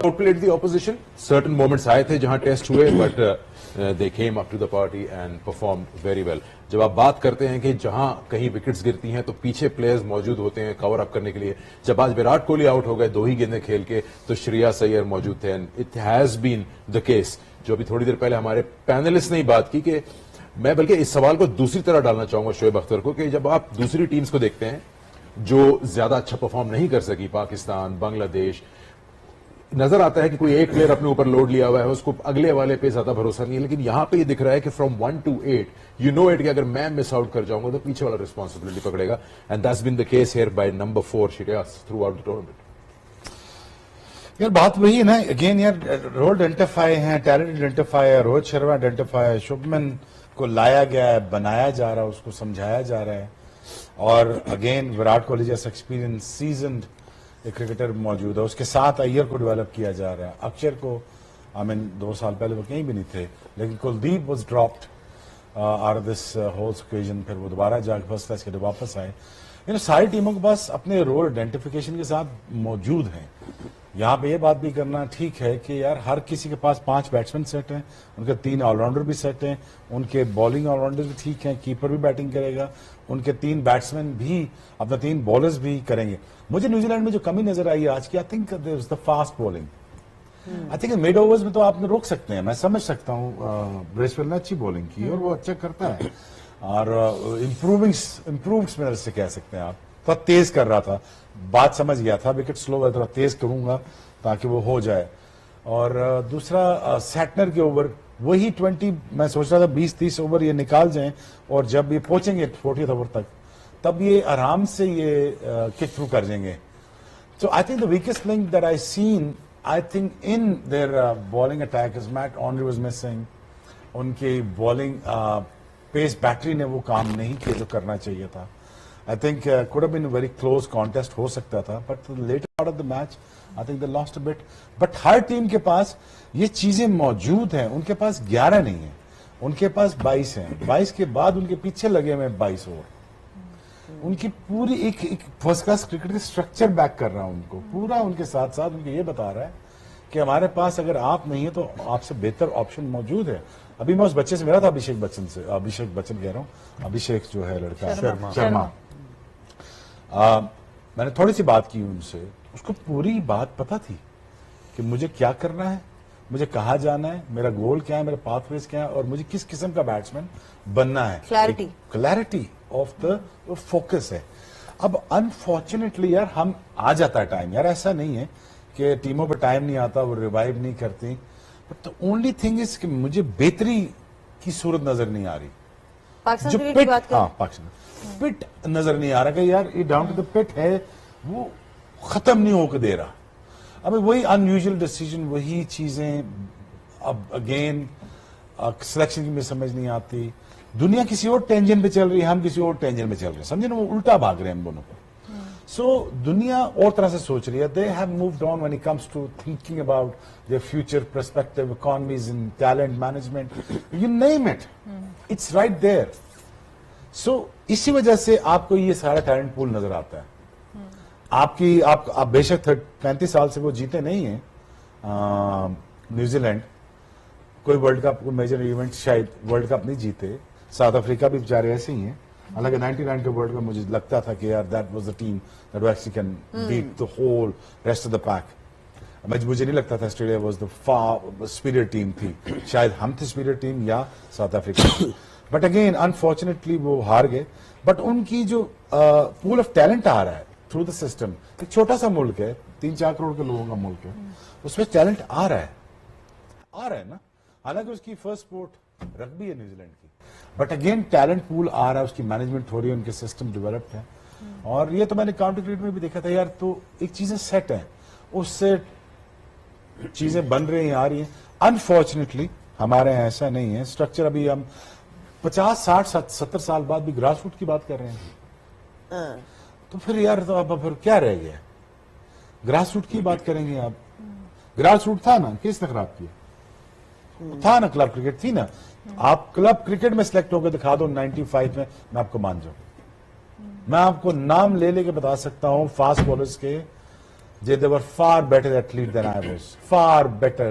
outplayed the opposition. Certain moments آئے تھے جہاں ٹیسٹ ہوئے, but they came up to the party and performed very well. جب آپ بات کرتے ہیں کہ جہاں کہیں وکٹس گرتی ہیں تو پیچھے پلیئرز موجود ہوتے ہیں کور اپ کرنے کے لیے. جب آج وراٹ کوہلی آؤٹ ہو گئے 2 ہی گیندیں کھیل کے, تو شریاس ایئر موجود تھے. And it has been the case, جو ابھی تھوڑی دیر پہلے ہمارے پینلسٹ نے بات کی, کہ میں بلکہ اس سوال کو دوسری طرح ڈالنا چاہوں گا شعیب اختر کو, کہ جب آپ دوسری ٹیمز کو دیکھتے ہیں جو زیادہ اچھا پرفارم نہیں کر سکی, پاکستان, بنگلہ دیش, نظر آتا ہے کہ کوئی ایک پلیئر اپنے اوپر لوڈ لیا ہوا ہے, اس کو اگلے والے پہ زیادہ بھروسہ نہیں ہے. لیکن یہاں پہ یہ دکھ رہا ہے کہ from 1 to 8 you know it کہ اگر میں مس آؤٹ کر جاؤں گا تو پیچھے والا ریسپانسبلٹی پکڑے گا. And that's been the case here by number 4 Shreyas throughout the tournament. یار بات وہی ہے نا, اگین یار رول آئیڈینٹیفائی ہیں, ٹیلنٹ آئیڈینٹیفائی ہے, روہت شرما آئیڈینٹیفائی ہے, شبمن کو لایا گیا ہے, بنایا جا رہا ہے, اس کو سمجھایا جا رہا ہے. اور اگین وراٹ کوہلی جیسا ایکسپیرینس سیزنڈ ایک کرکٹر موجود ہے, اس کے ساتھ ایئر کو ڈیولپ کیا جا رہا ہے. اکشر کو 2 سال پہلے وہ کہیں بھی نہیں تھے, لیکن Kuldeep was dropped out of this whole occasion, پھر وہ دوبارہ جا کے فرسٹ کلاس کے لیے واپس آئے. ساری ٹیموں کے پاس اپنے رول آئیڈینٹیفیکیشن کے ساتھ موجود ہیں. یہاں پہ یہ بات بھی کرنا ٹھیک ہے کہ یار ہر کسی کے پاس 5 بیٹسمین سیٹ ہیں, ان کے 3 آل راؤنڈر بھی سیٹ ہیں, ان کے بالنگ آل راؤنڈر بھی ٹھیک ہیں, کیپر بھی بیٹنگ کرے گا, ان کے 3 بیٹسمین بھی اپنا 3 بالرز بھی کریں گے. مجھے نیوزی لینڈ میں جو کمی نظر آئی آج کی, I think there is the fast bowling. I think mid overs میں تو آپ نے روک سکتے ہیں, میں سمجھ سکتا ہوں بریسویل نے اچھی بالنگ کی اور وہ اچھا کرتا ہے, اور امپرووڈ میں سے کہہ سکتے ہیں آپ, تھوڑا تیز کر رہا تھا, بات سمجھ گیا تھا وکٹ سلو ہے, تھوڑا تیز کروں گا تاکہ وہ ہو جائے. اور دوسرا سیٹنر کے اوور وہی 20 میں سوچ رہا تھا 20-30 اوور یہ نکال جائیں, اور جب یہ پہنچیں گے 40 اوور تک تب یہ آرام سے یہ کک تھرو کر جائیں گے. So I think the weakest link that I seen, I think in their bowling attack is Matt Henry was missing. ان کی بالنگ پیس بیٹری نے وہ کام نہیں کیا جو کرنا چاہیے تھا. I think could have been a very close contest ہو سکتا تھا, but later part of the match I think they lost a bit. But Hare team کے پاس یہ چیزیں موجود ہیں, ان کے پاس 11 نہیں ہیں, ان کے پاس 22 ہیں. 22 کے بعد ان کے پیچھے لگے ہوئے 22 اور ان کی پوری ایک فرسٹ کلاس کرکٹ کے اسٹرکچر بیک کر رہا ہوں ان کو پورا, ان کے ساتھ ساتھ ان کو یہ بتا رہا ہے کہ ہمارے پاس اگر آپ نہیں ہیں تو آپ سے بہتر آپشن موجود ہے. ابھی میں اس بچے سے ملا تھا, ابھیشیک بچن کہہ رہا ہوں, ابھیشیک جو ہے لڑکا شرما, میں نے تھوڑی سی بات کی ان سے, اس کو پوری بات پتا تھی کہ مجھے کیا کرنا ہے, مجھے کہاں جانا ہے, میرا گول کیا ہے, میرا پاتھ ویز کیا ہے, اور مجھے کس قسم کا بیٹسمین بننا ہے. کلیئرٹی آف دا فوکس ہے. اب انفارچونیٹلی یار ہم آ جاتا ہے ٹائم, یار ایسا نہیں ہے کہ ٹیموں پہ ٹائم نہیں آتا, وہ ریوائیو نہیں کرتی, but the only thing is کہ مجھے بہتری کی صورت نظر نہیں آ رہی. پاکستان پٹ نظر نہیں آ رہا کہ یار یہ ڈاؤن ٹو دا پٹ ہے, وہ ختم نہیں ہو کے دے رہا. اب وہی ان یوزل ڈیسیجن, وہی چیزیں, اب اگین سلیکشن کی مجھے سمجھ نہیں آتی. دنیا کسی اور ٹینجن پہ چل رہی ہے, ہم کسی اور ٹینجن پہ چل رہے ہیں, سمجھے نا, وہ الٹا بھاگ رہے ہیں ہم دونوں پہ. سو دنیا اور طرح سے سوچ رہی ہے. They have moved on when it comes to thinking about their future perspective, economies, in talent management, you name it, it's right there. So اسی وجہ سے آپ کو یہ سارا ٹیلنٹ پول نظر آتا ہے. آپ بے شک 35 سال سے وہ جیتے نہیں ہیں نیوزی لینڈ, کوئی ورلڈ کپ, کوئی میجر ایونٹ شاید ورلڈ کپ نہیں جیتے. ساؤتھ افریقہ بھی بیچارے ایسے ہی ہیں, حالانکہ 99 کے ورلڈ کپ مجھے لگتا تھا کہ یار that was the team that actually can beat the whole rest of the pack. مجھے نہیں لگتا تھا Australia was the superior team تھی, شاید ہم تھے سپیریئر ٹیم یا South Africa. But again unfortunately وہ ہار گئے. بٹ ان کی جو پول آف ٹیلنٹ آ رہا ہے تھرو دا سسٹم, ایک چھوٹا سا ملک ہے, 3-4 کروڑ کے لوگوں کا ملک ہے, اس میں ٹیلنٹ آ رہا ہے نا. حالانکہ اس کی فرسٹ سپورٹ رگبی ہے نیوزی لینڈ کی, بٹ اگین ٹیلنٹ پول آ رہا ہے, اس کی مینجمنٹ ہو رہی ہے, ان کے سسٹم ڈیولپڈ ہے. اور یہ تو میں نے کاؤنٹر کرکٹ میں بھی دیکھا تھا یار, تو ایک چیزیں سیٹ ہیں, اس سے چیزیں بن رہی ہیں, آ رہی ہیں. انفارچونیٹلی ہمارے یہاں ایسا نہیں ہے اسٹرکچر. ابھی ہم 50, 60, 70 سال بعد بھی گراس روٹ کی بات کر رہے ہیں, تو پھر یار تو اب پھر کیا رہ گیا؟ گراس روٹ کی بات کریں گے آپ. گراس روٹ تھا نا, کس نے خراب کیا تھا نا, کلب کرکٹ تھی نا. آپ کلب کرکٹ میں سلیکٹ ہو کے دکھا دو 95 میں آپ کو مان جاؤں. میں آپ کو نام لے کے بتا سکتا ہوں فاسٹ بالرز کے they were far better athlete than I was, far better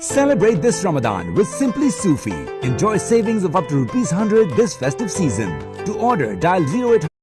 Celebrate this Ramadan with Simply Sufi. Enjoy savings of up to ₹100 this festive season. To order, dial 0800.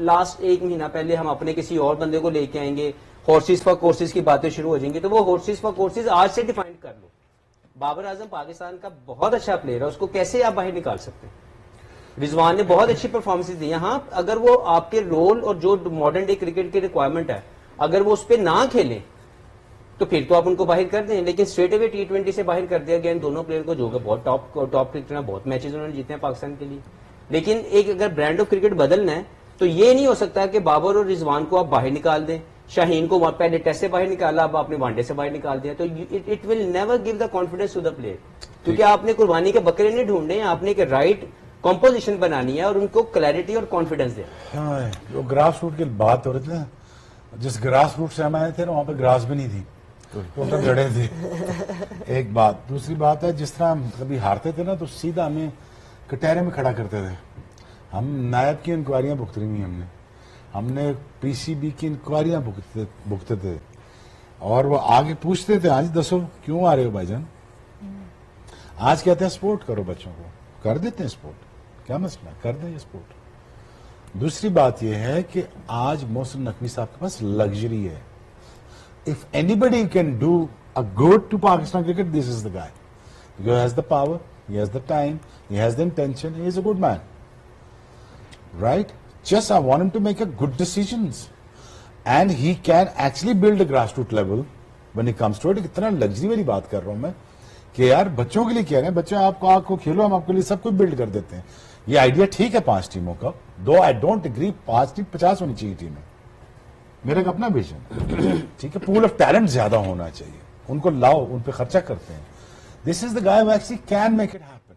Last 1 مہینہ پہلے ہم اپنے کسی اور بندے کو لے کے آئیں گے, ہارسز فار کورسز کی باتیں شروع ہو جائیں گی, تو وہ ہارسز فار کورسز آج سے ڈیفائن کر لو. بابر اعظم پاکستان کا بہت اچھا پلیئر ہے, اس کو کیسے آپ باہر نکال سکتے ہیں؟ رضوان نے بہت اچھی پرفارمنس دی. ہاں اگر وہ آپ کے رول اور جو ماڈرن ڈے کرکٹ کی ریکوائرمنٹ ہے اگر وہ اس پہ نہ کھیلیں تو پھر تو آپ ان کو باہر کر دیں, لیکن اسٹریٹ اوے T20 سے باہر کر دیا گیا ان دونوں پلیئر کو, جو کہ بہت ٹاپ کرکٹر ہیں, بہت میچز انہوں نے جیتے ہیں پاکستان کے لیے. لیکن ایک اگر برانڈ آف کرکٹ بدلنا ہے تو یہ نہیں ہو سکتا کہ بابر اور رضوان کو آپ باہر نکال دیں, شاہین کو پہلے ٹیسٹ سے باہر نکالا, اب آپ نے ون ڈے سے باہر نکال دیا, تو it will never give the confidence to the player, کیونکہ آپ نے قربانی کے بکرے نہیں ڈھونڈنے ہیں, آپ نے ایک رائٹ کمپوزیشن بنانی ہے اور ان کو کلیئرٹی اور کانفیڈینس دے. ہاں جو گراس روٹ کی بات ہو رہی تھی نا, جس گراس روٹ سے ہم آئے تھے نا وہاں پہ گراس بھی نہیں تھی, تو جڑے تھے. ایک بات. دوسری بات ہے جس طرح ہم کبھی ہارتے تھے نا تو سیدھا ہمیں کٹہرے میں کھڑا کرتے تھے. ہم نائب کی انکوائریاں بھگتی ہوئی, ہم نے PCB کی انکوائریاں بھگتے تھے, اور وہ آگے پوچھتے تھے آج دسو کیوں آ رہے ہو بھائی جان. آج کہتے ہیں سپورٹ کرو بچوں کو, کر دیتے ہیں سپورٹ, کیا مسئلہ, کر دیں یہ سپورٹ. دوسری بات یہ ہے کہ آج محسن نقوی صاحب کے پاس لگژری ہے. If anybody can do a good to Pakistan cricket, this is the guy. He has the power, he has the time, he has the intention, he is a good man. Right? Just I want him to make a good decisions. And he can actually build a grassroots level when it comes to it. اتنا luxury والی بات کر رہا ہوں میں کہ یار بچوں کے لیے کیا ہے, بچوں آپ کو کھیلو, ہم آپ کے لیے سب کچھ بلڈ کر دیتے ہیں. یہ آئیڈیا ٹھیک ہے 5 ٹیموں کا, دو آئی ڈونٹ اگری 5 ٹیم 50 ہونی چاہیے ٹیمیں, میرا ایک اپنا ویژن. ٹھیک ہے, پول آف ٹیلنٹ زیادہ ہونا چاہیے, ان کو لاؤ, ان پہ خرچہ کرتے ہیں. دس از دا گائے who actually can make it happen.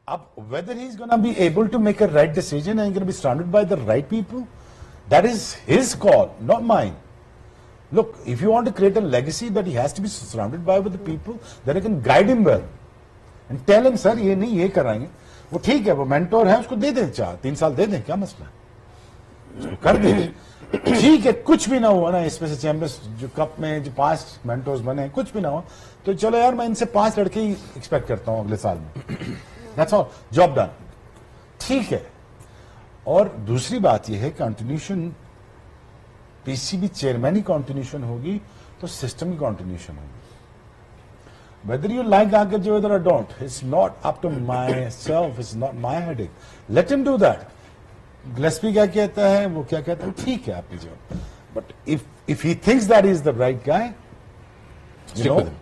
اب whether he's gonna be able to make a right decision and gonna be surrounded by the right people, that is his call, not mine. Look, if you want to create a legacy, that he has to be surrounded by with the people that can guide him well and tell him, sir یہ نہیں, یہ کرائیں گے. وہ ٹھیک ہے, وہ mentor ہے, اس کو دے دیں 3 سال دے دیں, کیا مسئلہ ہے, اس کو کر دیں. ٹھیک ہے, کچھ بھی نہ ہوا نا اس میں سے چیمپئنز جو کپ میں جو 5 مینٹورز بنے, کچھ بھی نہ ہوا تو چلو یار میں ان سے 5 لڑکے ہی ایکسپیکٹ کرتا ہوں اگلے سال میں. That's all, job done. ٹھیک ہے. اور دوسری بات یہ ہے کنٹینیوشن, PCB چیئرمین ہی کنٹینیوشن ہوگی تو سسٹم کی کنٹینیوشن ہوگی. Whether you like Ankit Javed or don't, it's not up to myself, it's not my headache. Let him do that. Gillespie کیا کہتا ہے, وہ کیا کہتا ہے, ٹھیک ہے آپ کی جواب. But if he thinks that he is the right guy, Stick with him.